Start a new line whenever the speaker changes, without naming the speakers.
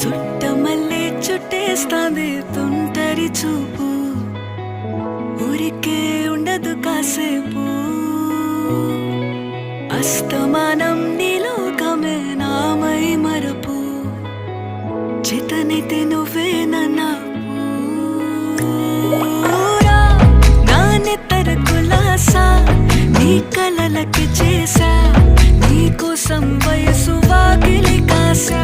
చుట్టమల్లే చుట్టేస్తాంది తుంటరి చూపు, ఊరికే ఉండదు కాసేపు. అస్తమానం నీలోకమే నామై మరపు, చేతనైతే నువ్వే నాన్నెత్తర కులాసా నీ కలలకి చేసా, నీ కోసం వయసు వాకిలి కాసా.